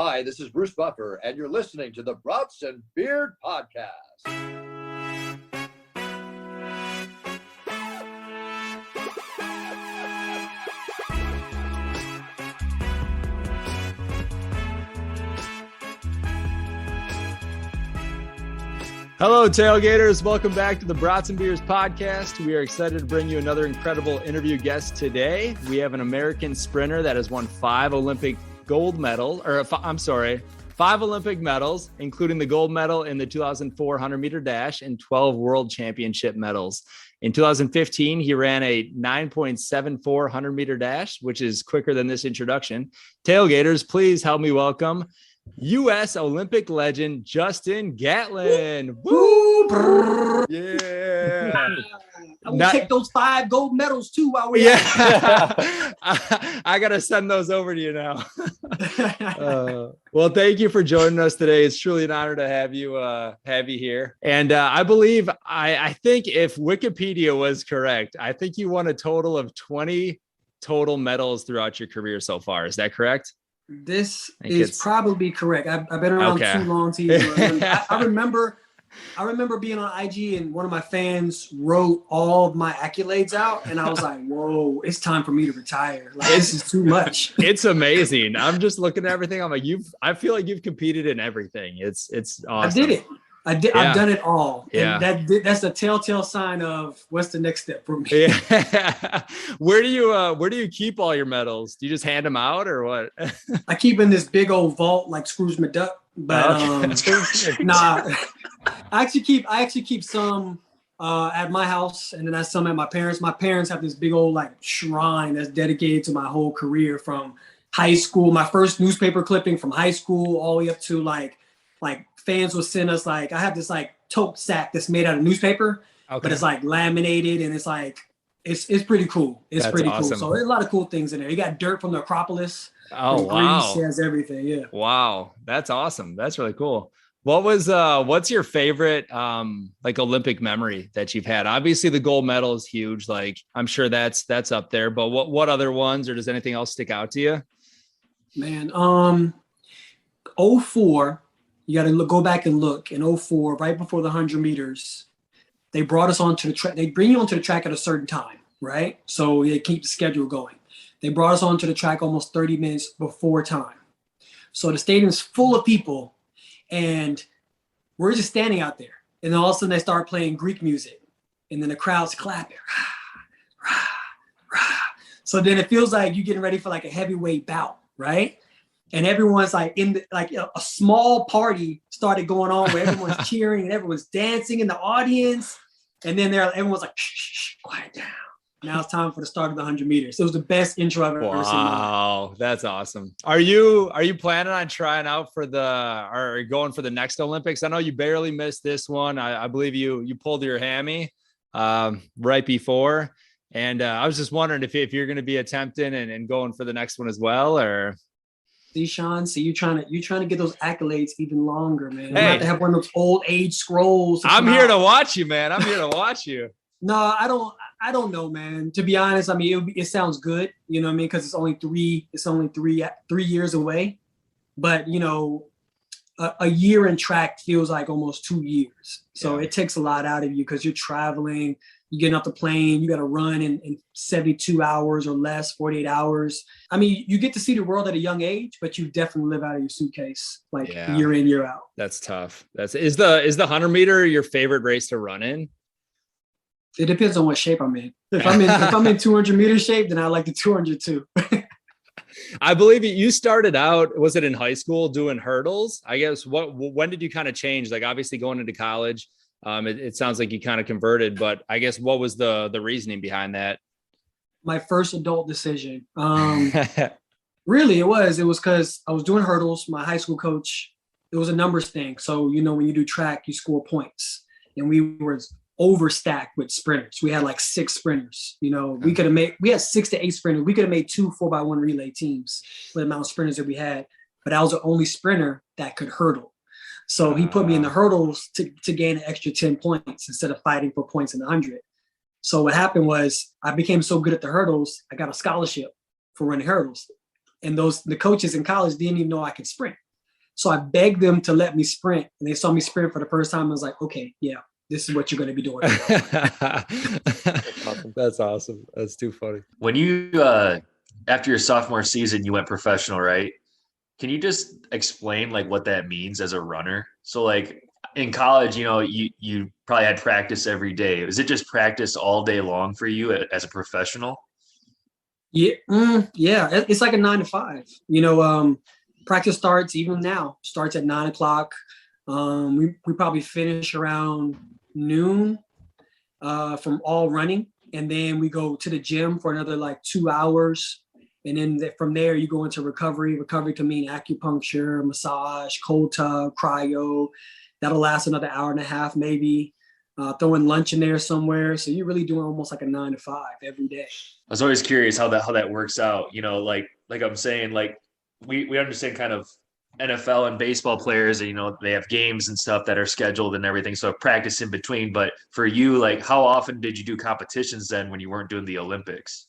Hi, this is Bruce Buffer, and you're listening to the Brats and Beard Podcast. Hello, tailgaters. Welcome back to the Brats and Beers podcast. We are excited to bring you another incredible interview guest today. We have an American sprinter that has won 5 Olympic medals, including the gold medal in the 2004 100-meter dash and 12 world championship medals. In 2015, he ran a 9.74 100-meter dash, which is quicker than this introduction. Tailgaters, please help me welcome U.S. Olympic legend Justin Gatlin. Woo! Yeah. I will take those 5 gold medals too while we're I gotta send those over to you now. Well, thank you for joining us today. It's truly an honor to have you here. And I believe I think if Wikipedia was correct, I think you won a total of 20 total medals throughout your career so far. Is that correct? This is probably correct. I've been around too long to even remember. I remember being on IG and one of my fans wrote all of my accolades out, and I was like, "Whoa, it's time for me to retire. Like, this is too much." It's amazing. I'm just looking at everything. I'm like, I feel like you've competed in everything. It's awesome. I did it. Yeah. I've done it all. Yeah. And that's a telltale sign of what's the next step for me. Yeah. Where do you keep all your medals? Do you just hand them out or what? I keep in this big old vault like Scrooge McDuck, but nah. I actually keep some at my house, and then I have some at my parents'. My parents have this big old like shrine that's dedicated to my whole career from high school. My first newspaper clipping from high school all the way up to like fans will send us like, I have this like tote sack that's made out of newspaper, but it's like laminated and it's like, it's pretty cool. It's pretty awesome. Cool. So there's a lot of cool things in there. You got dirt from the Acropolis. Oh, wow. Greece, has everything. Yeah. Wow. That's awesome. That's really cool. What's your favorite, like Olympic memory that you've had? Obviously the gold medal is huge. Like I'm sure that's up there, but what other ones, or does anything else stick out to you? Man, 04, you got to go back and look. In 04, right before the 100 meters, they brought us onto the track. They bring you onto the track at a certain time, right? So they keep the schedule going. They brought us onto the track almost 30 minutes before time. So the stadium's full of people, and we're just standing out there. And then all of a sudden they start playing Greek music, and then the crowd's clapping. So then it feels like you're getting ready for like a heavyweight bout, right? And everyone's like a small party started going on where everyone's cheering and everyone's dancing in the audience. And then everyone's like, shh, quiet down. Now it's time for the start of the 100 meters. It was the best intro I've ever seen. Wow, that's awesome. Are you planning on trying out or going for the next Olympics? I know you barely missed this one. I believe you pulled your hammy right before. And I was just wondering if you're going to be attempting and going for the next one as well, or... See, Sean, you're trying to get those accolades even longer, man. Hey. You have to have one of those old age scrolls. I'm here to watch you, man. I'm here to watch you. No, I don't know, man. To be honest, I mean, it sounds good, you know what I mean? Because it's only three years away. But, you know, a year in track feels like almost 2 years. So It takes a lot out of you because you're traveling, you're getting off the plane, you got to run in 72 hours or less, 48 hours. I mean, you get to see the world at a young age, but you definitely live out of your suitcase, year in, year out. That's tough. Is the 100 meter your favorite race to run in? It depends on what shape I'm in. If I'm in 200 meter shape, then I like the 200 too. I believe you started out, was it in high school doing hurdles? I guess when did you kind of change? Like obviously going into college, it sounds like you kind of converted, but I guess what was the reasoning behind that? My first adult decision. Really, it was because I was doing hurdles. My high school coach, it was a numbers thing. So, you know, when you do track, you score points. And we were overstacked with sprinters. We had like 6 sprinters. You know, we had 6 to 8 sprinters. We could have made 2 4x1 relay teams with the amount of sprinters that we had. But I was the only sprinter that could hurdle. So he put me in the hurdles to gain an extra 10 points instead of fighting for points in the 100. So what happened was I became so good at the hurdles, I got a scholarship for running hurdles. And the coaches in college didn't even know I could sprint. So I begged them to let me sprint, and they saw me sprint for the first time. I was like, okay, yeah, this is what you're going to be doing. That's awesome. That's too funny. When you, after your sophomore season, you went professional, right? Can you just explain like what that means as a runner? So like in college, you probably had practice every day. Is it just practice all day long for you as a professional? Yeah, it's like a 9 to 5. Practice starts even now. Starts at 9 o'clock. We probably finish around noon from all running, and then we go to the gym for another like 2 hours, and then from there you go into recovery. Recovery can mean acupuncture, massage, cold tub, cryo. That'll last another hour and a half, maybe. Throwing lunch in there somewhere. So you're really doing almost like a 9 to 5 every day. I was always curious how that works out. Like I'm saying, like we understand kind of NFL and baseball players, they have games and stuff that are scheduled and everything. So practice in between. But for you, like how often did you do competitions then when you weren't doing the Olympics?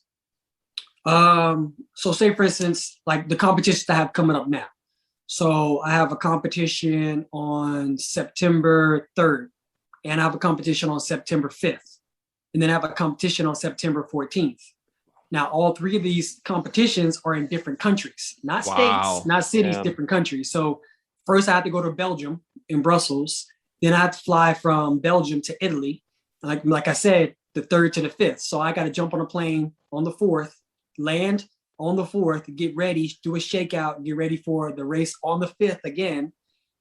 So say for instance, like the competitions I have coming up now. So I have a competition on September 3rd, and I have a competition on September 5th, and then I have a competition on September 14th. Now, all three of these competitions are in different countries, not states, not cities, different countries. So first I had to go to Belgium in Brussels. Then I had to fly from Belgium to Italy. Like I said, the 3rd to the 5th. So I got to jump on a plane on the 4th, land on the 4th, get ready, do a shakeout, get ready for the race on the 5th again.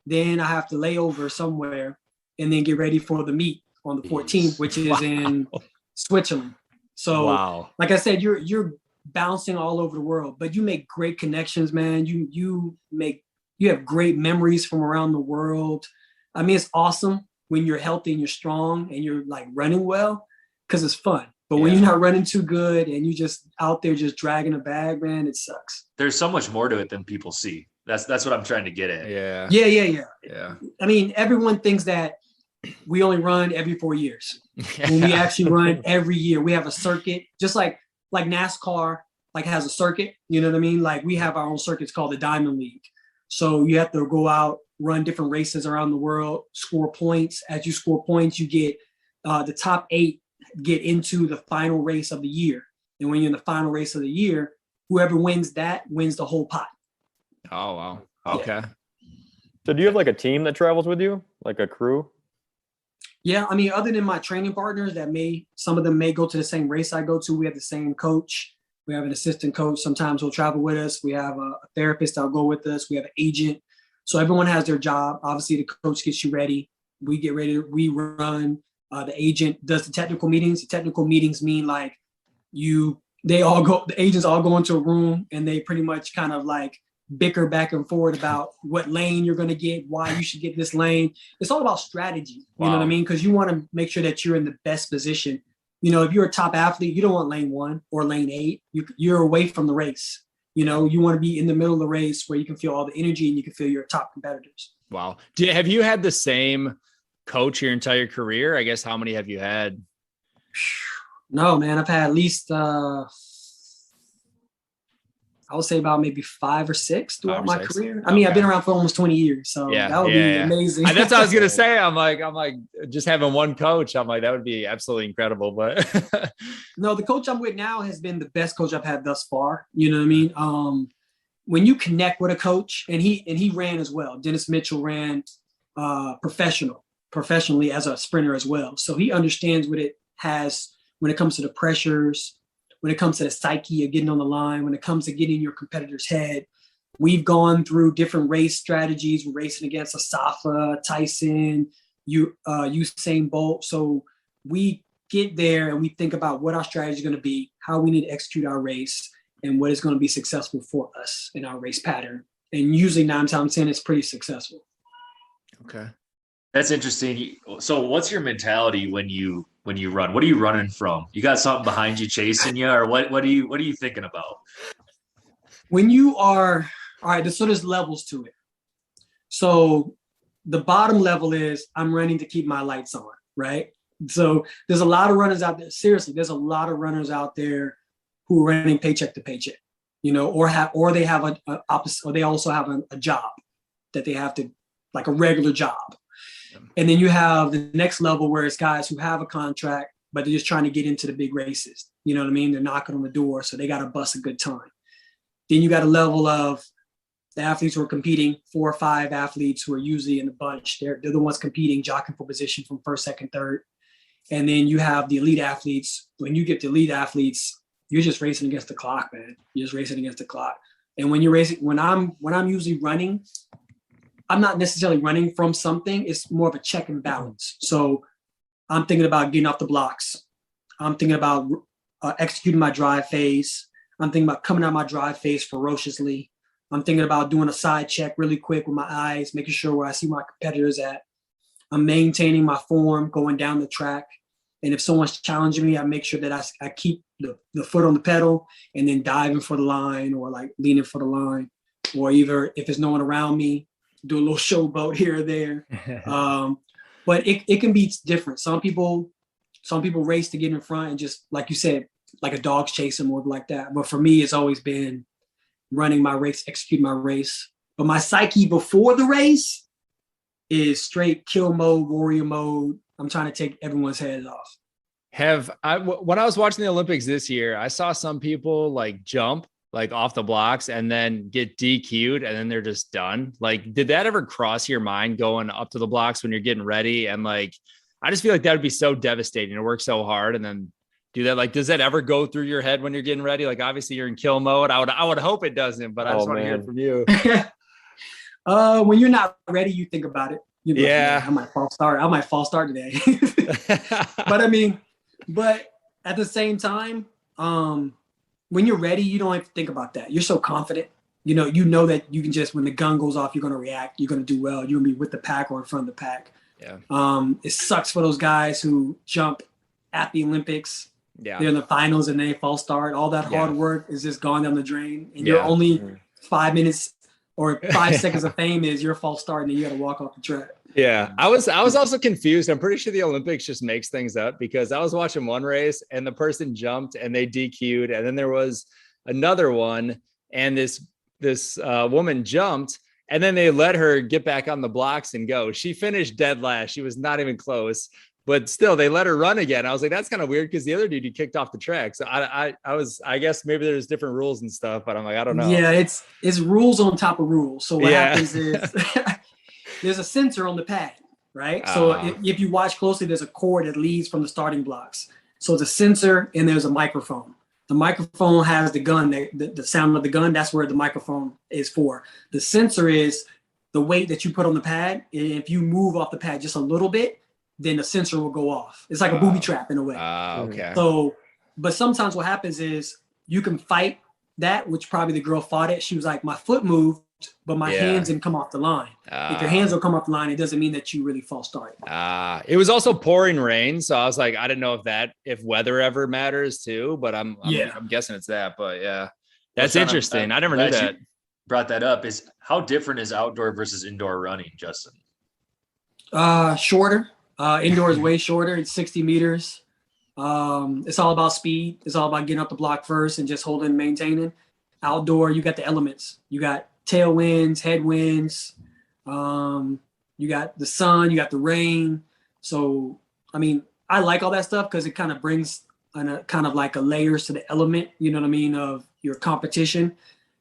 Then I have to lay over somewhere and then get ready for the meet on the 14th, which is in Switzerland. So like I said, you're bouncing all over the world, but you make great connections, man. You have great memories from around the world. I mean, it's awesome when you're healthy and you're strong and you're like running well, because it's fun. But when you're not running too good and you just out there just dragging a bag, man, it sucks. There's so much more to it than people see. That's what I'm trying to get at. Yeah. I mean, everyone thinks that we only run every 4 years. When we actually run every year. We have a circuit, just like NASCAR like has a circuit, you know what I mean? Like we have our own circuits called the Diamond League. So you have to go out, run different races around the world, score points. As you score points, you get the top 8 get into the final race of the year. And when you're in the final race of the year, whoever wins that wins the whole pot. Oh, wow. Okay. Yeah. So do you have like a team that travels with you, like a crew? Yeah, I mean, other than my training partners some of them may go to the same race I go to. We have the same coach. We have an assistant coach. Sometimes he'll travel with us. We have a therapist that'll go with us. We have an agent. So everyone has their job. Obviously, the coach gets you ready. We get ready. We run. The agent does the technical meetings. The technical meetings mean like the agents all go into a room and they pretty much kind of like bicker back and forth about what lane you're going to get, why you should get this lane. It's all about strategy. You know what I mean? Because you want to make sure that you're in the best position. If you're a top athlete, you don't want lane 1 or lane 8. You're away from the race. You want to be in the middle of the race where you can feel all the energy and you can feel your top competitors. Wow. Have you had the same coach your entire career? I guess how many have you had? No, man. I've had at least I would say about maybe 5 or 6 throughout my career. I mean, I've been around for almost 20 years, so that would be amazing. That's what I was gonna say. I'm like, just having one coach. I'm like, that would be absolutely incredible. But no, the coach I'm with now has been the best coach I've had thus far. You know what I mean? When you connect with a coach, and he ran as well. Dennis Mitchell ran professionally as a sprinter as well. So he understands what it has when it comes to the pressures, when it comes to the psyche of getting on the line, when it comes to getting in your competitor's head. We've gone through different race strategies. We're racing against Asafa, Tyson, Usain Bolt. So we get there and we think about what our strategy is going to be, how we need to execute our race, and what is going to be successful for us in our race pattern. And usually 9 times out of 10, it's pretty successful. Okay. That's interesting. So what's your mentality when you run? What are you running from? You got something behind you chasing you, or what are you thinking about? When you are, all right, so there's levels to it. So the bottom level is I'm running to keep my lights on, right? So there's a lot of runners out there. Seriously, there's a lot of runners out there who are running paycheck to paycheck, or they have a opposite, or they also have a job. that they have to, like a regular job. And then you have the next level where it's guys who have a contract, but they're just trying to get into the big races. You know what I mean? They're knocking on the door, so they got to bust a good time. Then you got a level of the athletes who are competing, 4 or 5 athletes who are usually in the bunch. They're the ones competing, jockeying for position from first, second, third. And then you have the elite athletes. When you get to elite athletes, you're just racing against the clock, man. You're just racing against the clock. And when you're racing, when I'm usually running, I'm not necessarily running from something. It's more of a check and balance. So I'm thinking about getting off the blocks. I'm thinking about executing my drive phase. I'm thinking about coming out my drive phase ferociously. I'm thinking about doing a side check really quick with my eyes, making sure where I see my competitors at. I'm maintaining my form going down the track. And if someone's challenging me, I make sure that I keep the foot on the pedal and then diving for the line or like leaning for the line. Or either if there's no one around me, do a little showboat here or there. But it can be different. Some people race to get in front and just, like you said, like a dog's chasing or like that. But for me, it's always been running my race, execute my race. But my psyche before the race is straight kill mode, warrior mode. I'm trying to take everyone's heads off. When I was watching the Olympics this year, I saw some people like jump like off the blocks and then get DQ'd and then they're just done. Like, did that ever cross your mind going up to the blocks when you're getting ready? And like, I just feel like that would be so devastating to work so hard and then do that. Like, does that ever go through your head when you're getting ready? Like, obviously you're in kill mode. I would hope it doesn't, but I just want to hear it from you. When you're not ready, you think about it. You're like, yeah, I might false start today. But at the same time, when you're ready, you don't have to think about that. You're so confident. You know that you can just, when the gun goes off, you're going to react. You're going to do well. You're going to be with the pack or in front of the pack. Yeah. It sucks for those guys who jump at the Olympics. Yeah. They're in the finals and they false start. All that hard work is just gone down the drain. And you're only 5 minutes or 5 seconds of fame is your false start and then you got to walk off the track. Yeah, I was also confused. I'm pretty sure the Olympics just makes things up because I was watching one race and the person jumped and they DQ'd, and then there was another one and this woman jumped and then they let her get back on the blocks and go. She finished dead last. She was not even close, but still they let her run again. I was like, that's kind of weird because the other dude he kicked off the track. So I guess maybe there's different rules and stuff, but I'm like, I don't know. Yeah, it's rules on top of rules. So what happens is there's a sensor on the pad, right? So if you watch closely, there's a cord that leads from the starting blocks. So it's a sensor and there's a microphone. The microphone has the gun, the sound of the gun. That's where the microphone is for. The sensor is the weight that you put on the pad. And if you move off the pad just a little bit, then the sensor will go off. It's like a booby trap in a way. Okay. So, but sometimes what happens is you can fight that, which probably the girl fought it. She was like, my foot moved, but my hands didn't come off the line. If your hands don't come off the line, it doesn't mean that you really false started. It was also pouring rain, so I was like, I didn't know if weather ever matters too, but I'm guessing it's that. But yeah, that's interesting. I never knew that. Brought that up. Is how different is outdoor versus indoor running, Justin? Shorter. Indoor is way shorter. It's 60 meters. It's all about speed. It's all about getting up the block first and just holding and maintaining. Outdoor, you got the elements. You got tailwinds, headwinds. You got the sun, you got the rain. So, I mean, I like all that stuff because it kind of brings kind of like a layers to the element, you know what I mean, of your competition.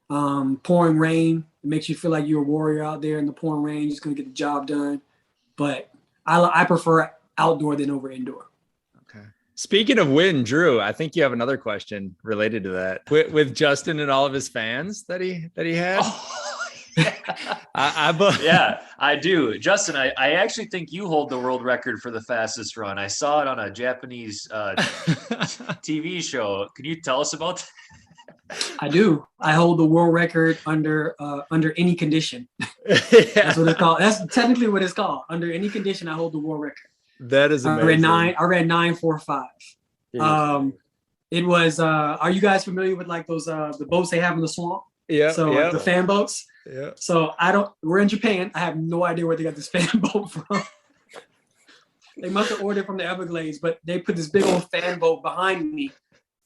Pouring rain, it makes you feel like you're a warrior out there in the pouring rain. You're just going to get the job done. But I prefer outdoor than over indoor. Okay. Speaking of wind, Drew, I think you have another question related to that with Justin and all of his fans that he had. Yeah, I do. Justin, I actually think you hold the world record for the fastest run. I saw it on a Japanese TV show. Can you tell us about that? I do. I hold the world record under any condition. That's what it's called. That's technically what it's called. Under any condition, I hold the world record. That is amazing. I ran 9:45. It was. Are you guys familiar with like those the boats they have in the swamp? Yeah. So yeah. the fan boats. Yeah. So we're in Japan. I have no idea where they got this fan boat from. They must have ordered from the Everglades, but they put this big old fan boat behind me.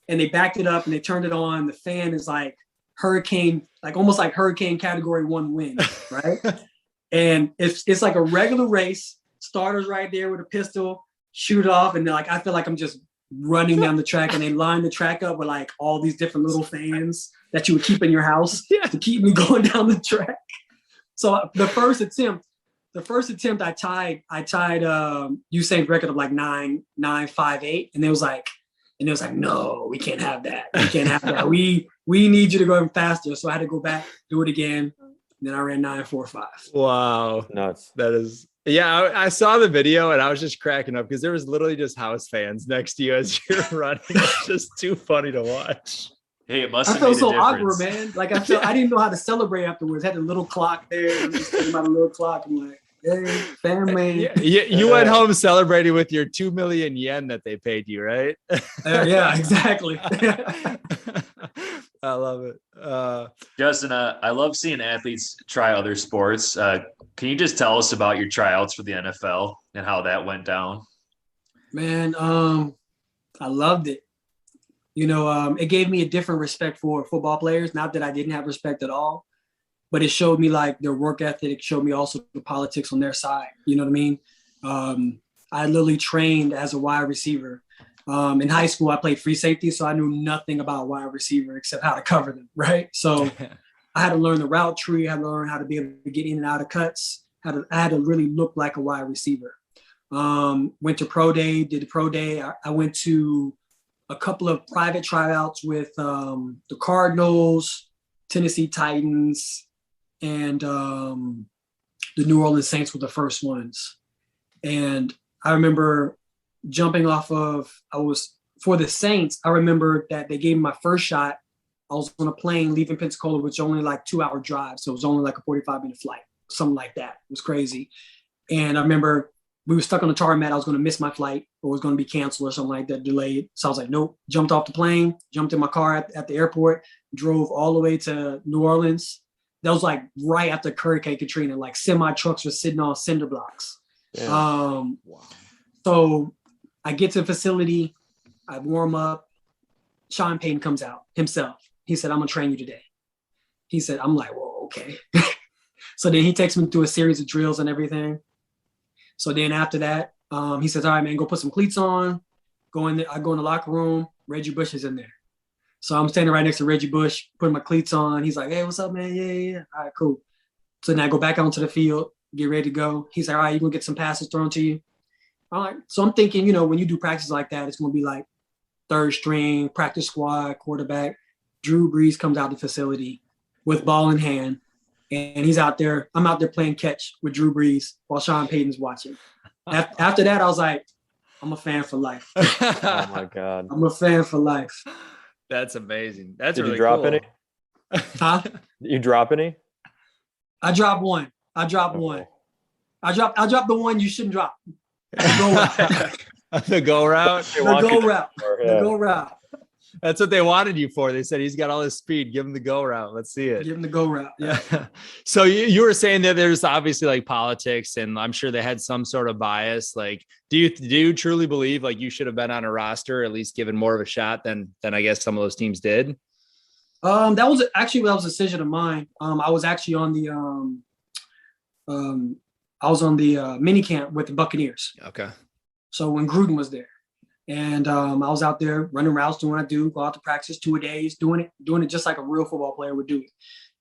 And they backed it up and they turned it on. The fan is like hurricane, like almost like hurricane category 1 wind, right? And it's like a regular race. Starters right there with a pistol, shoot off, and like I feel like I'm just running down the track, and they line the track up with like all these different little fans that you would keep in your house to keep me going down the track. So the first attempt, I tied Usain's record of like 9:58, and it was like, no, we can't have that. We can't have that. We need you to go even faster. So I had to go back, do it again. And then I ran 9:45. Wow. Nuts. That is, yeah, I saw the video and I was just cracking up because there was literally just house fans next to you as you're running. It's just too funny to watch. Hey, it must I have felt made a so difference. awkward, man. Like I didn't know how to celebrate afterwards. I had a little clock there. I'm just thinking about a little clock. I'm like, hey, fan man. You went home celebrating with your 2 million yen that they paid you, right? Yeah, exactly. I love it. Justin, I love seeing athletes try other sports. Can you just tell us about your tryouts for the NFL and how that went down? Man, I loved it. It gave me a different respect for football players. Not that I didn't have respect at all, but it showed me like their work ethic. It showed me also the politics on their side. You know what I mean? I literally trained as a wide receiver. In high school, I played free safety, so I knew nothing about wide receiver except how to cover them, right? So I had to learn the route tree. I had to learn how to be able to get in and out of cuts. I had to really look like a wide receiver. Went to pro day, did the pro day. I went to a couple of private tryouts with the Cardinals, Tennessee Titans, and the New Orleans Saints were the first ones. And I remember jumping off of, for the Saints, I remember that they gave me my first shot. I was on a plane leaving Pensacola, which was only like 2-hour drive. So it was only like a 45-minute flight, something like that. It was crazy. And I remember we were stuck on the tarmac. I was going to miss my flight or it was going to be canceled or something like that, delayed. So I was like, nope, jumped off the plane, jumped in my car at the airport, drove all the way to New Orleans. That was like right after Hurricane Katrina, like semi trucks were sitting on cinder blocks. Yeah. Wow. So I get to the facility, I warm up. Sean Payton comes out himself. He said, I'm going to train you today. He said, I'm like, whoa, okay. So then he takes me through a series of drills and everything. So then after that, he says, all right, man, go put some cleats on. Go in there. I go in the locker room. Reggie Bush is in there. So I'm standing right next to Reggie Bush, putting my cleats on. He's like, hey, what's up, man? Yeah. All right, cool. So then I go back out onto the field, get ready to go. He's like, all right, you're going to get some passes thrown to you. All right. So I'm thinking, when you do practice like that, it's going to be like third string, practice squad, quarterback. Drew Brees comes out the facility with ball in hand, and he's out there. I'm out there playing catch with Drew Brees while Sean Payton's watching. After that, I was like, I'm a fan for life. Oh, my God. I'm a fan for life. That's amazing. That's Did really you drop cool. any? Huh? You drop any? I dropped one. I dropped the one you shouldn't drop. The go route. The go route. That's what they wanted you for. They said he's got all his speed. Give him the go route. Let's see it. Give him the go route. Yeah. So you were saying that there's obviously like politics, and I'm sure they had some sort of bias. Like, do you truly believe like you should have been on a roster, at least given more of a shot than I guess some of those teams did? That was a decision of mine. I was actually on the mini camp with the Buccaneers. Okay. So when Gruden was there, and I was out there running routes, doing what I do, go out to practice 2 a days, doing it just like a real football player would do it.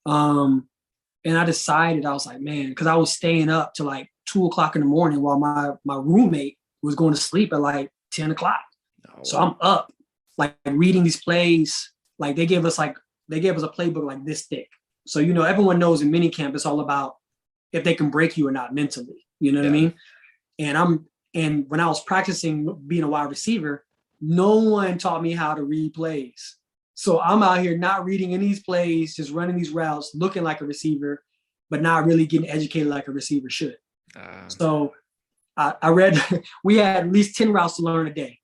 And I decided, I was like, man, because I was staying up to like 2 o'clock in the morning while my roommate was going to sleep at like 10 o'clock. Oh, wow. So I'm up, like reading these plays. Like they gave us a playbook like this thick. So, everyone knows in minicamp, it's all about if they can break you or not mentally. You know what I mean? And when I was practicing being a wide receiver, no one taught me how to read plays. So I'm out here not reading any of these plays, just running these routes, looking like a receiver, but not really getting educated like a receiver should. So I read, we had at least 10 routes to learn a day.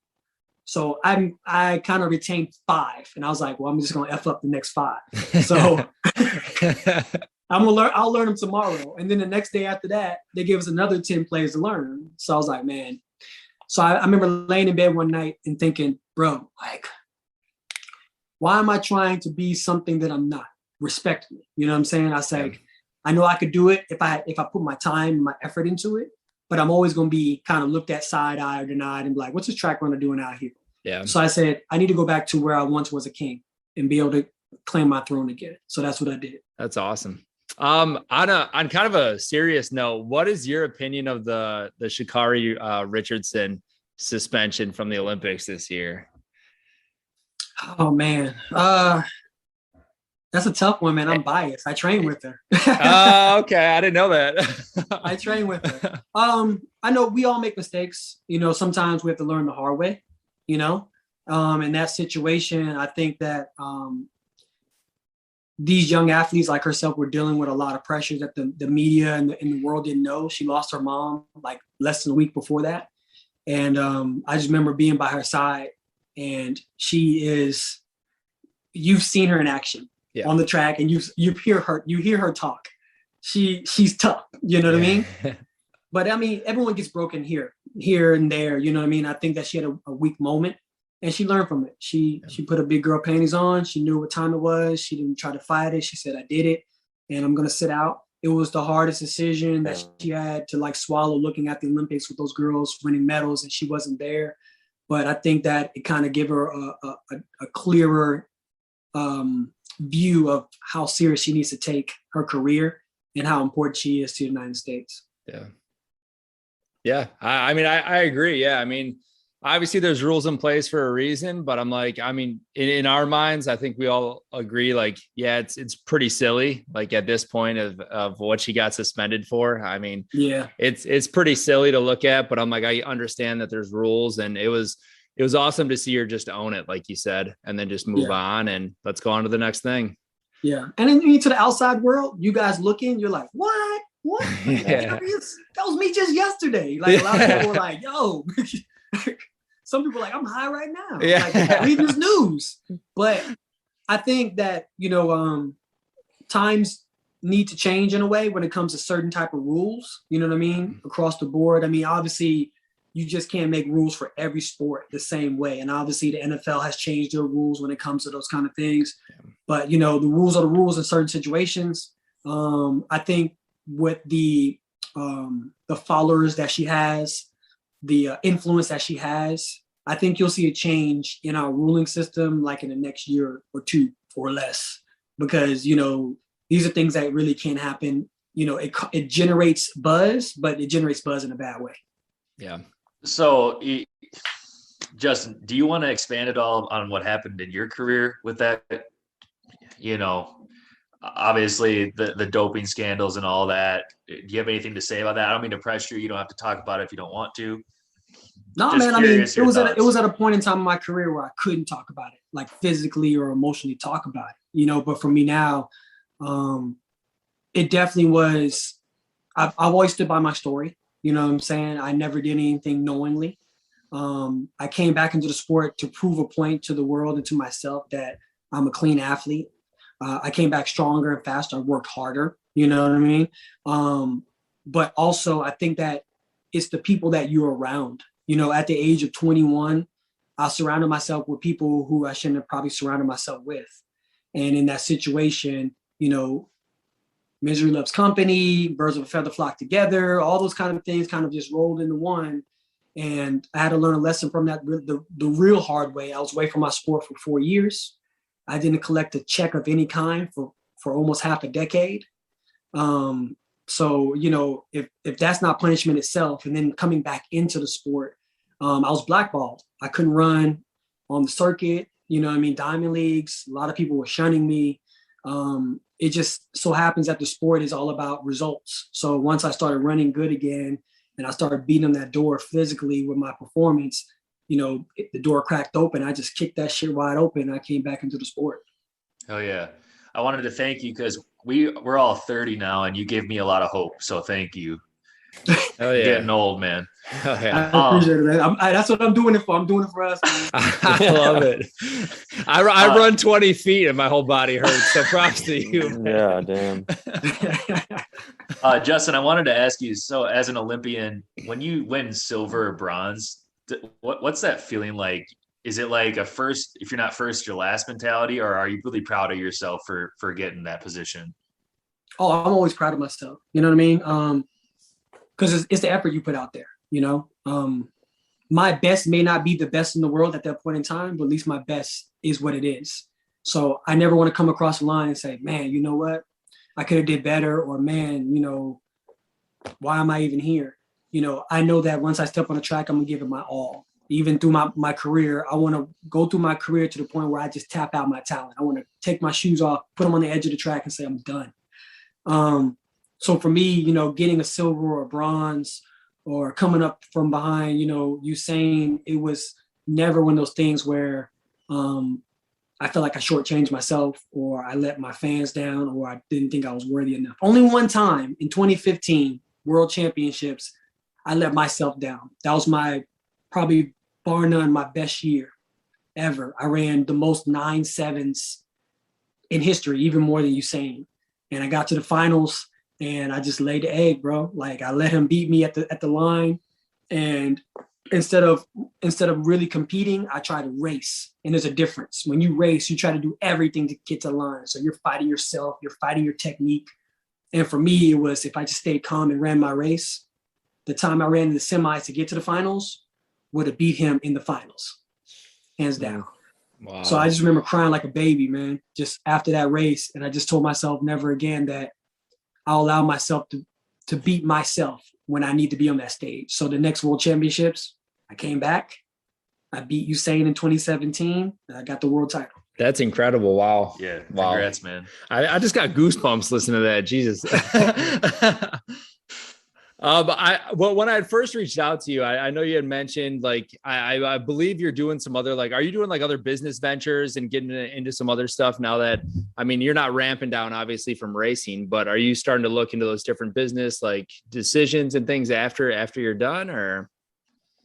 So I kind of retained 5, and I was like, well, I'm just going to F up the next 5. So I'll learn them tomorrow. And then the next day after that, they gave us another 10 plays to learn. So I was like, man. So I remember laying in bed one night and thinking, bro, like, why am I trying to be something that I'm not? Respect me. You know what I'm saying? I I know I could do it if I put my time and my effort into it, but I'm always going to be kind of looked at side eye or denied and be like, what's this track runner doing out here? Yeah. So I said, I need to go back to where I once was a king and be able to claim my throne again. So that's what I did. That's awesome. On kind of a serious note, what is your opinion of the Sha'Carri Richardson suspension from the Olympics this year? Oh man. That's a tough one, man. I'm biased. I train with her. Okay. I didn't know that. I train with her. I know we all make mistakes. Sometimes we have to learn the hard way, in that situation. I think that these young athletes like herself were dealing with a lot of pressures that the media and the world didn't know. She lost her mom like less than a week before that. And I just remember being by her side, and you've seen her in action on the track, and you hear her talk. She's tough, you know what I mean? But I mean, everyone gets broken here and there, you know what I mean? I think that she had a weak moment, and she learned from it. She put her big girl panties on. She knew what time it was. She didn't try to fight it. She said, I did it, and I'm going to sit out. It was the hardest decision that she had to like swallow, looking at the Olympics with those girls winning medals, and she wasn't there. But I think that it kind of gave her a clearer view of how serious she needs to take her career and how important she is to the United States. Yeah. Yeah. I mean, I agree. Yeah. I mean, obviously there's rules in place for a reason, but I'm like, I mean, in our minds, I think we all agree, like, yeah, it's pretty silly. Like at this point of what she got suspended for. I mean, yeah, it's pretty silly to look at, but I'm like, I understand that there's rules, and it was awesome to see her just own it, like you said, and then just move on and let's go on to the next thing. Yeah. And then to the outside world, you guys looking, you're like, what? Yeah. That was me just yesterday. Like a lot of people were like, yo, some people are like, I'm high right now. Yeah. Like, read this news. But I think that, times need to change in a way when it comes to certain type of rules, you know what I mean? Across the board. I mean, obviously you just can't make rules for every sport the same way. And obviously the NFL has changed their rules when it comes to those kind of things. But, the rules are the rules in certain situations. I think with the followers that she has, the influence that she has, I think you'll see a change in our ruling system like in the next year or two or less, because, these are things that really can't happen. It generates buzz, but it generates buzz in a bad way. Yeah. So, Justin, do you want to expand at all on what happened in your career with that? Obviously the doping scandals and all that. Do you have anything to say about that? I don't mean to pressure you. You don't have to talk about it if you don't want to. No, man. I mean, it was at a point in time in my career where I couldn't talk about it, like physically or emotionally talk about it, but for me now, it definitely was, I've always stood by my story. You know what I'm saying? I never did anything knowingly. I came back into the sport to prove a point to the world and to myself that I'm a clean athlete. I came back stronger and faster. I worked harder. You know what I mean? But also I think that it's the people that you're around. At the age of 21, I surrounded myself with people who I shouldn't have probably surrounded myself with. And in that situation, misery loves company, birds of a feather flock together, all those kind of things kind of just rolled into one. And I had to learn a lesson from that the real hard way. I was away from my sport for 4 years. I didn't collect a check of any kind for almost half a decade. So, if that's not punishment itself, and then coming back into the sport, I was blackballed. I couldn't run on the circuit, diamond leagues. A lot of people were shunning me. It just so happens that the sport is all about results. So once I started running good again and I started beating on that door physically with my performance, the door cracked open. I just kicked that shit wide open. And I came back into the sport. Oh yeah. I wanted to thank you because we're all 30 now and you gave me a lot of hope. So thank you. Oh yeah. Getting old, man. Oh, yeah. I appreciate it, man. That's what I'm doing it for. I'm doing it for us, man. I love it. I run 20 feet and my whole body hurts. So props to you, man. Yeah, damn. Justin, I wanted to ask you, so as an Olympian, when you win silver or bronze, what's that feeling like? Is it like if you're not first, you're last mentality, or are you really proud of yourself for getting that position? Oh, I'm always proud of myself. You know what I mean? Because it's the effort you put out there. You know, my best may not be the best in the world at that point in time, but at least my best is what it is. So I never want to come across the line and say, man, you know what? I could have did better, or man, you know, why am I even here? You know, I know that once I step on the track, I'm gonna give it my all. Even through my career, I want to go through my career to the point where I just tap out my talent. I want to take my shoes off, put them on the edge of the track and say, I'm done. So for me, you know, getting a silver or a bronze or coming up from behind, you know, Usain, it was never one of those things where I felt like I shortchanged myself or I let my fans down or I didn't think I was worthy enough. Only one time in 2015 World Championships, I let myself down. That was my probably bar none my best year ever. I ran the most 9.7s in history, even more than Usain. And I got to the finals and I just laid the egg, bro. Like I let him beat me at the line. And instead of really competing, I try to race. And there's a difference. When you race, you try to do everything to get to the line. So you're fighting yourself, you're fighting your technique. And for me, it was if I just stayed calm and ran my race, the time I ran in the semis to get to the finals would have beat him in the finals, hands down. Wow. So I just remember crying like a baby, man, just after that race. And I just told myself never again that I'll allow myself to beat myself when I need to be on that stage. So the next World Championships, I came back. I beat Usain in 2017, and I got the world title. That's incredible. Wow. Yeah. Wow. Congrats, man. I just got goosebumps listening to that. Jesus. But when I had first reached out to you, I know you had mentioned like, I believe you're doing some other, like, are you doing like other business ventures and getting into some other stuff now that, I mean, you're not ramping down obviously from racing, but are you starting to look into those different business, like decisions and things after you're done or?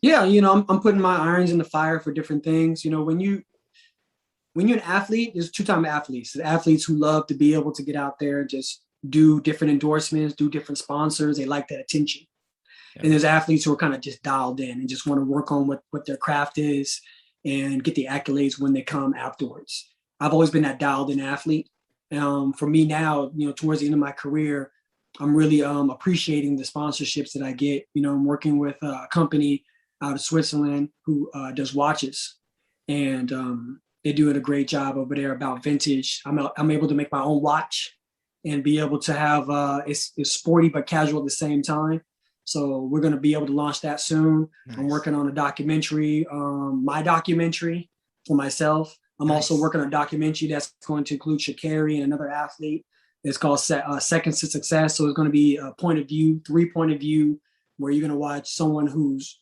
Yeah. You know, I'm putting my irons in the fire for different things. You know, when you're an athlete, there's two types of athletes. There's athletes who love to be able to get out there and just do different endorsements, do different sponsors. They like that attention. Yeah. And there's athletes who are kind of just dialed in and just want to work on what their craft is and get the accolades when they come afterwards. I've always been that dialed in athlete. For me now, you know, towards the end of my career, I'm really appreciating the sponsorships that I get. You know, I'm working with a company out of Switzerland who does watches, and they're doing a great job over there about vintage. I'm able to make my own watch and be able to have it's sporty but casual at the same time. So we're going to be able to launch that soon. Nice. I'm working on a documentary, my documentary for myself. I'm also working on a documentary that's going to include Sha'Carri and another athlete. It's called Seconds to Success. So it's going to be a point of view, 3-point of view, where you're going to watch someone who's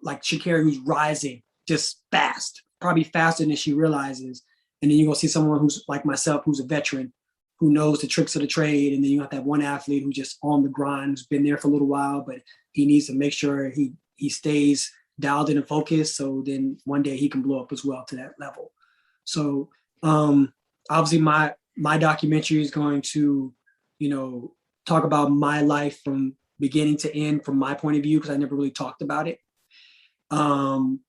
like Sha'Carri, who's rising just fast, probably faster than she realizes. And then you're going to see someone who's like myself, who's a veteran, who knows the tricks of the trade. And then you got that one athlete who just on the grind, who's been there for a little while, but he needs to make sure he stays dialed in and focused. So then one day he can blow up as well to that level. So obviously my documentary is going to, you know, talk about my life from beginning to end from my point of view, because I never really talked about it. And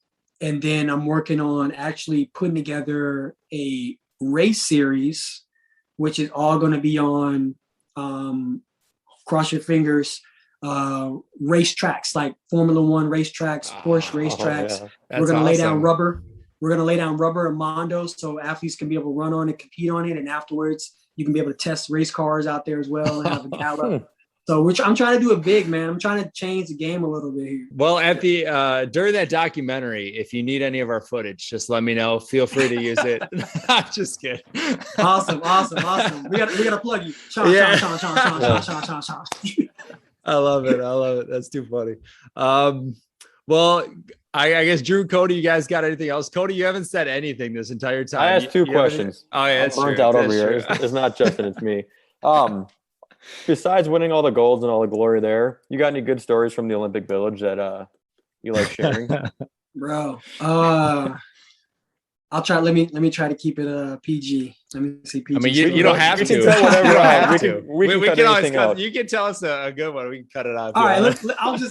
then I'm working on actually putting together a race series, which is all going to be on, cross your fingers, race tracks, like Formula One race tracks, Porsche race tracks. Yeah. We're going to lay down rubber. We're going to lay down rubber and Mondos so athletes can be able to run on it, compete on it. And afterwards, you can be able to test race cars out there as well and have a gala. So I'm trying to do it big, man. I'm trying to change the game a little bit here. Well, at the during that documentary, if you need any of our footage, just let me know. Feel free to use it. I'm just kidding. Awesome. We gotta plug you. Sean. I love it. That's too funny. Well, I guess Drew, Cody, you guys got anything else? Cody, you haven't said anything this entire time. I asked two questions. Oh, yeah, that's burnt true. out over here. It's not Justin, it's me. Besides winning all the golds and all the glory there, you got any good stories from the Olympic Village that you like sharing? Bro, I'll try. Let me try to keep it PG. Let me see PG. I mean, you don't have to. You can tell whatever. We can always cut. out. You can tell us a good one. We can cut it out. All right,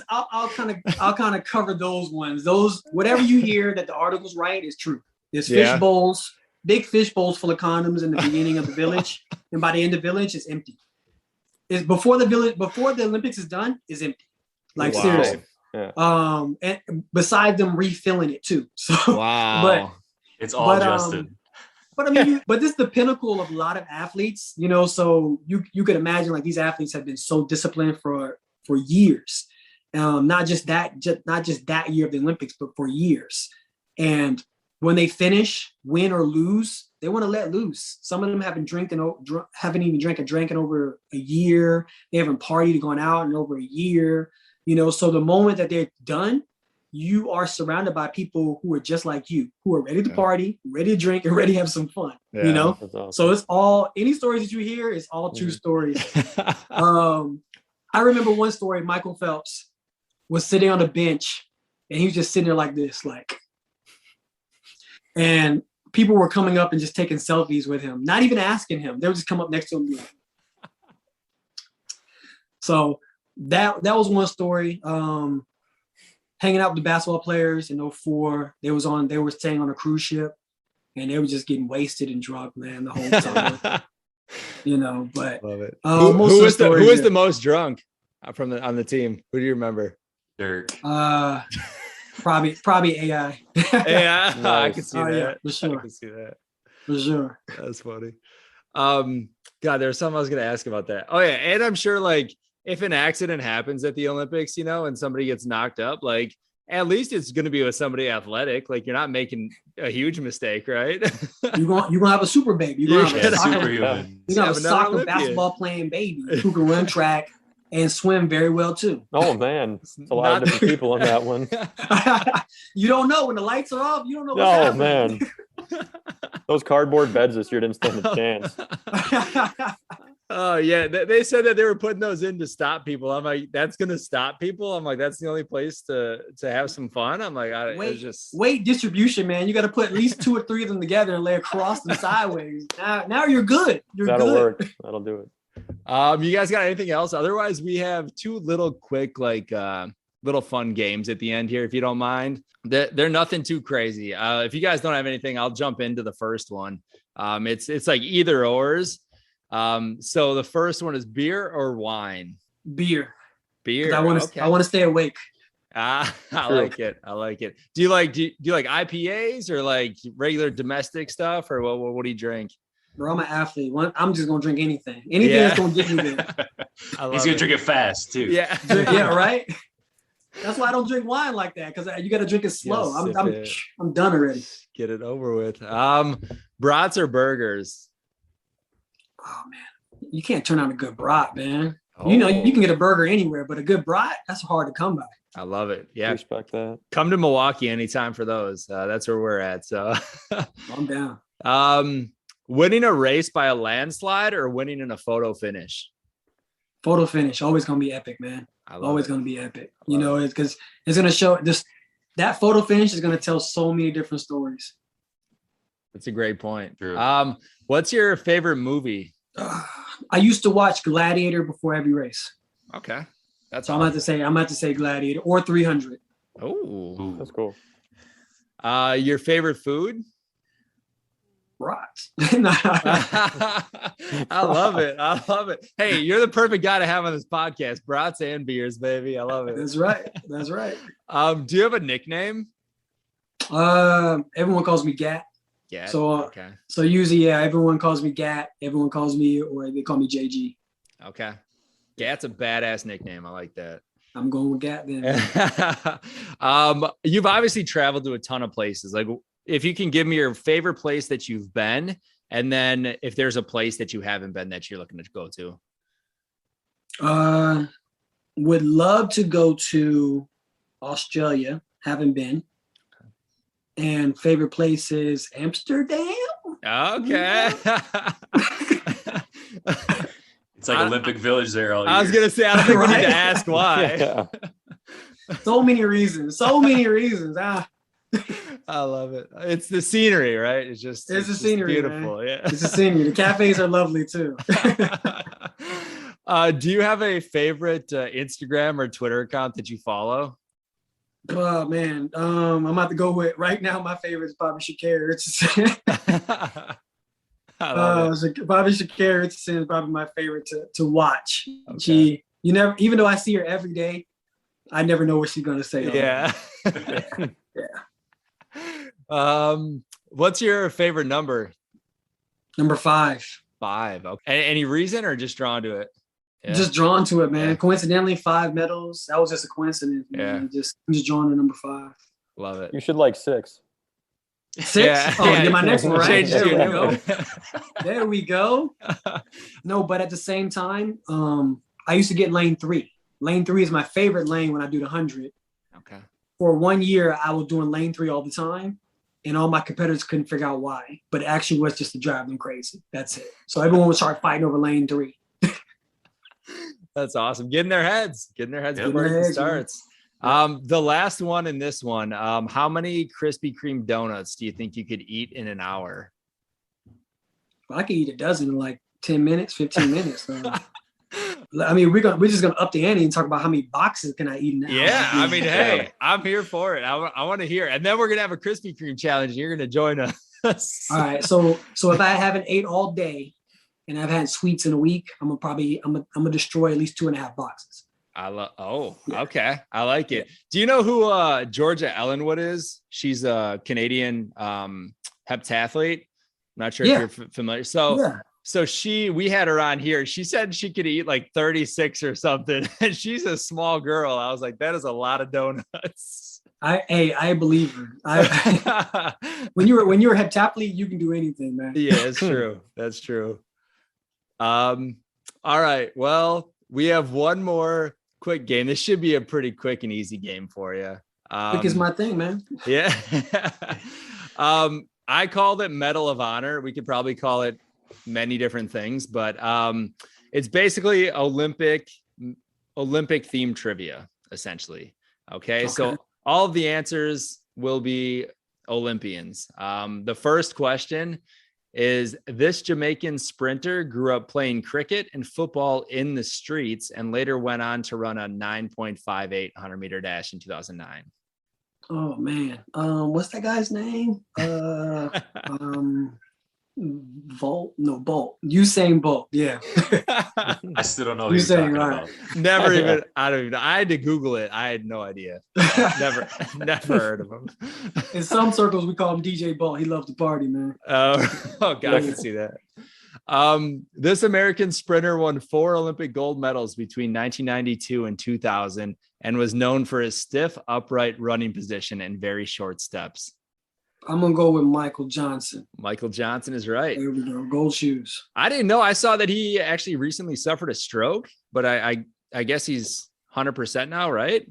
I'll kind of cover those ones. Those whatever you hear that the articles write is true. There's fish bowls, big fish bowls full of condoms in the beginning of the village, and by the end of the village, it's empty. is before the Olympics is done, is empty. Like Wow. seriously. Yeah. And besides them refilling it too. So Wow. It's all Justin. But I mean, but this is the pinnacle of a lot of athletes, you know. So you could imagine like these athletes have been so disciplined for years, not just that year of the Olympics, but for years. And when they finish, win or lose, they want to let loose. Some of them haven't even drank a drink in over a year. They haven't partied, gone out in over a year. You know, so the moment that they're done, you are surrounded by people who are just like you, who are ready to party, ready to drink, and ready to have some fun. Yeah, you know, awesome. So it's all any stories that you hear is all true stories. I remember one story. Michael Phelps was sitting on a bench, and he was just sitting there like this, and people were coming up and just taking selfies with him, not even asking him. They would just come up next to him. So that was one story. Hanging out with the basketball players in 2004. They were staying on a cruise ship, and they were just getting wasted and drunk, man, the whole time. You know, but love it. Who was the most drunk on the team? Who do you remember? Dirk. Probably AI. Yeah, Nice. I can see that. Yeah, for sure. I can see that. For sure. That's funny. God, there's something I was gonna ask about that. Oh yeah, and I'm sure like if an accident happens at the Olympics, you know, and somebody gets knocked up, like at least it's going to be with somebody athletic. Like you're not making a huge mistake, right? You're gonna have a super baby. You're gonna have a superhuman. You're gonna have a another soccer Olympian. basketball playing baby who can run track and swim very well too. Oh man, it's a lot of different people on that one. You don't know when the lights are off. You don't know what's Oh happening. man, those cardboard beds this year didn't stand a chance. Oh yeah, they said that they were putting those in to stop people. I'm like, that's gonna stop people. I'm like, that's the only place to have some fun. I'm like, weight distribution, man. You got to put at least 2 or 3 of them together and lay across them sideways. Now you're good. That'll good. work. That'll do it. You guys got anything else? Otherwise, we have 2 little quick little fun games at the end here, if you don't mind. They're nothing too crazy. If you guys don't have anything, I'll jump into the first one. It's like either ors. So the first one is beer or wine? Beer. I want to stay awake. I like it. Do you like IPAs or like regular domestic stuff, or what do you drink? Bro, I'm an athlete. I'm just gonna drink anything that's gonna get me there. He's gonna drink it fast too. Yeah. Yeah, right. That's why I don't drink wine like that, because you got to drink it slow. I'm done already. Get it over with. Brats or burgers? Oh man, you can't turn out a good brat, man. Oh. You know, you can get a burger anywhere, but a good brat, that's hard to come by. I love it. Yeah. Respect that. Come to Milwaukee anytime for those. That's where we're at. So I'm down. Winning a race by a landslide or winning in a photo finish? Photo finish, always gonna be epic, man. Always gonna be epic. You know, it's because it's gonna show that photo finish is gonna tell so many different stories. That's a great point. True. What's your favorite movie? I used to watch Gladiator before every race. Okay. So I'm about to say Gladiator or 300. Oh, That's cool. Your favorite food? Brats. I love it. Hey, you're the perfect guy to have on this podcast. Brats and beers, baby. I love it. That's right. Do you have a nickname? Everyone calls me Gat. Yeah. So usually, everyone calls me Gat. Everyone calls me, or they call me JG. Okay. Gat's a badass nickname. I like that. I'm going with Gat then. You've obviously traveled to a ton of places. Like, if you can give me your favorite place that you've been, and then if there's a place that you haven't been that you're looking to go to. Would love to go to Australia. Haven't been. And favorite place is Amsterdam. Okay. It's like Olympic Village there all year. I was going to say, I don't think we need to ask why. Yeah. So many reasons. I love it. It's the scenery, right? It's the scenery, beautiful. man. Yeah. It's the scenery. The cafes are lovely too. Do you have a favorite Instagram or Twitter account that you follow? Oh man, I'm about to go with right now. My favorite is probably Shakir. I love Bobby Shakir Richardson is probably my favorite to watch. Okay. You never, even though I see her every day, I never know what she's gonna say. Yeah. Yeah. What's your favorite number? Number 5. 5. Okay. Any reason or just drawn to it? Yeah. Just drawn to it, man. Yeah. Coincidentally, 5 medals. That was just a coincidence, man. Yeah. I'm just drawn to number 5. Love it. You should like 6. 6? Yeah. Oh, Yeah. get my next one right. Change There to we a new go. one. There we go. No, but at the same time, I used to get lane 3. Lane 3 is my favorite lane when I do the 100. Okay. For 1 year, I was doing lane 3 all the time, and all my competitors couldn't figure out why. But it actually was just to drive them crazy. That's it. So everyone would start fighting over lane 3. That's awesome. Get in their heads. Yep. Before it starts. The last one in this one. How many Krispy Kreme donuts do you think you could eat in an hour? Well, I could eat a dozen in like 10 minutes, 15 minutes. So. I mean, we're just gonna up the ante and talk about how many boxes can I eat in an hour. Yeah, I mean, hey, I'm here for it. I want to hear it. And then we're gonna have a Krispy Kreme challenge. You're gonna join us. All right. So if I haven't ate all day and I've had sweets in a week, I'm gonna destroy at least 2.5 boxes. Okay. I like it. Do you know who Georgia Ellenwood is? She's a Canadian heptathlete. I'm not sure if you're familiar. So we had her on here. She said she could eat like 36 or something. And she's a small girl. I was like, that is a lot of donuts. I believe her. When you're a heptathlete, you can do anything, man. Yeah, it's true. That's true. All right. Well, we have one more quick game. This should be a pretty quick and easy game for you. Quick is my thing, man. Yeah. I called it Medal of Honor. We could probably call it many different things, but it's basically Olympic themed trivia, essentially. Okay. So all of the answers will be Olympians. The first question is, this Jamaican sprinter grew up playing cricket and football in the streets and later went on to run a 9.58 100-meter dash in 2009. Oh man. What's that guy's name? Bolt. Usain Bolt. Yeah. I still don't know who you're talking about. I don't even know. I had to Google it. I had no idea. Never heard of him. In some circles, we call him DJ Bolt. He loves to party, man. Oh God, I can see that. This American sprinter won 4 Olympic gold medals between 1992 and 2000 and was known for his stiff, upright running position and very short steps. I'm going to go with Michael Johnson. Michael Johnson is right. There we go. Gold shoes. I didn't know. I saw that he actually recently suffered a stroke, but I guess he's 100% now, right?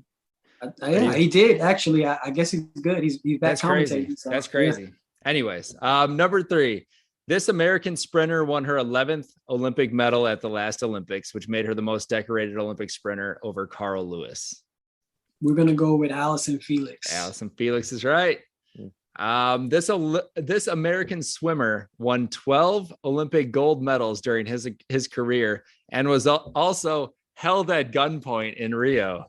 Yeah, he did. Actually, I guess he's good. He's back. That's crazy. So, that's crazy. Yeah. Anyways, number 3. This American sprinter won her 11th Olympic medal at the last Olympics, which made her the most decorated Olympic sprinter over Carl Lewis. We're going to go with Allison Felix. Allison Felix is right. This American swimmer won 12 Olympic gold medals during his career and was also held at gunpoint in Rio.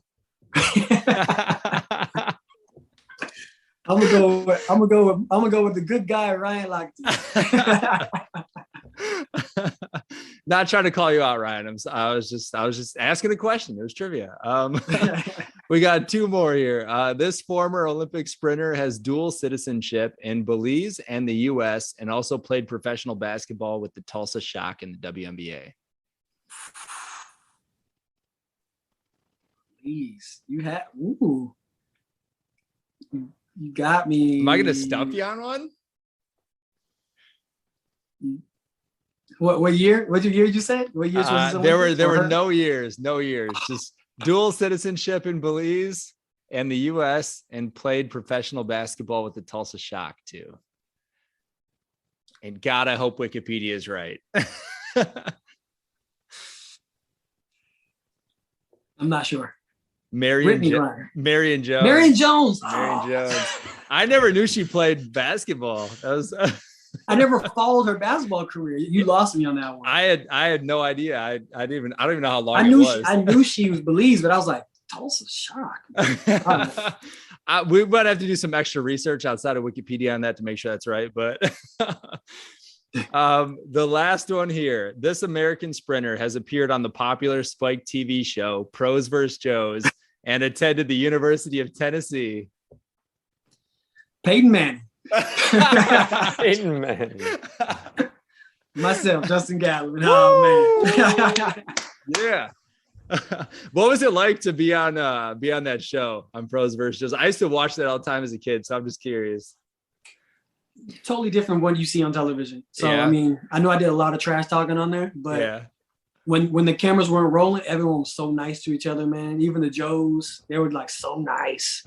I'm gonna go with the good guy Ryan Lochte. Not trying to call you out, Ryan. I was just asking a question. It was trivia. We got 2 more here. This former Olympic sprinter has dual citizenship in Belize and the U.S. and also played professional basketball with the Tulsa Shock in the WNBA. Please, you have. Ooh. You got me. Am I going to stump you on one? What year? What year you said? What years was this? There were no years. Just dual citizenship in Belize and the U.S. and played professional basketball with the Tulsa Shock too. And God, I hope Wikipedia is right. I'm not sure. Marion Jones. Marion Jones. I never knew she played basketball. That was. I never followed her basketball career. You lost me on that one. I had no idea. I don't even know how long it was. I knew she was Belize, but I was like, Tulsa Shock. We might have to do some extra research outside of Wikipedia on that to make sure that's right. But The last one here. This American sprinter has appeared on the popular Spike TV show Pros vs. Joes and attended the University of Tennessee. Peyton Manning. Peyton Manning. Myself, Justin Gatlin. Oh man. Yeah. What was it like to be on that show on Pros vs. Joes? I used to watch that all the time as a kid, so I'm just curious. Totally different what you see on television. So Yeah. I mean, I know I did a lot of trash talking on there, but Yeah. when the cameras weren't rolling, everyone was so nice to each other, man. Even the Joes, they were like so nice.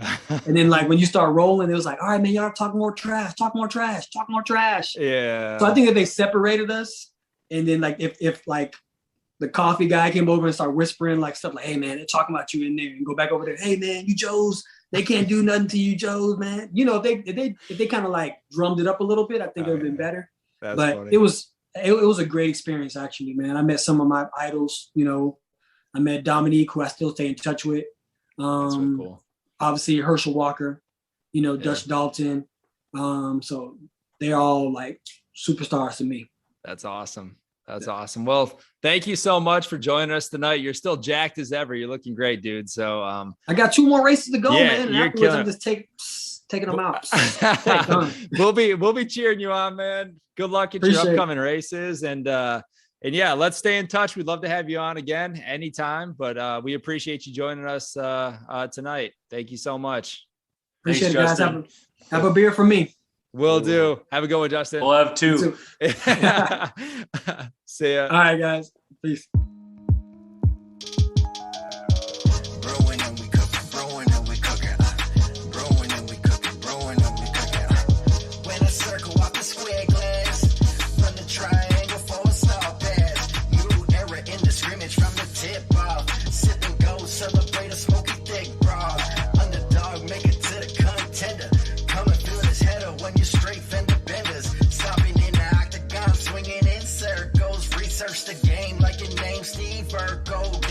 And then like when you start rolling, it was like, all right, man, y'all talk more trash, talk more trash, talk more trash. Yeah. So I think that they separated us. And then like if like the coffee guy came over and started whispering like stuff like, hey man, they're talking about you in there, and go back over there, hey man, you Joes, they can't do nothing to you Joes, man. You know, if they kind of like drummed it up a little bit, I think it would have been better. That's but funny. it was a great experience actually, man. I met some of my idols, you know. I met Dominique, who I still stay in touch with. That's really cool. Obviously Herschel Walker, you know, Dutch Dalton. So they're all like superstars to me. That's awesome. That's awesome. Well, thank you so much for joining us tonight. You're still jacked as ever. You're looking great, dude. So I got 2 more races to go, Yeah, man. And you're afterwards, killing I'm just taking them out. We'll be cheering you on, man. Good luck at Appreciate your upcoming races. And yeah, let's stay in touch. We'd love to have you on again anytime, but we appreciate you joining us tonight. Thank you so much. Appreciate Thanks, it, guys. Have a beer for me. Will do. Have a good one, Justin. We'll have 2. See ya. All right, guys. Peace. Brewing and we cooking, brewing and we cooking. Brewing and we cooking, brewing and we cooking. When I circle off the square glass, from the triangle for a star pass. New era in the scrimmage from the tip off. Sip and go, celebrate a smoky thick broad. Underdog, make it to the contender. Coming through this header when you're straight fender benders. Stopping in the octagon, swinging in circles. Research the game like your name's Steve Urkel.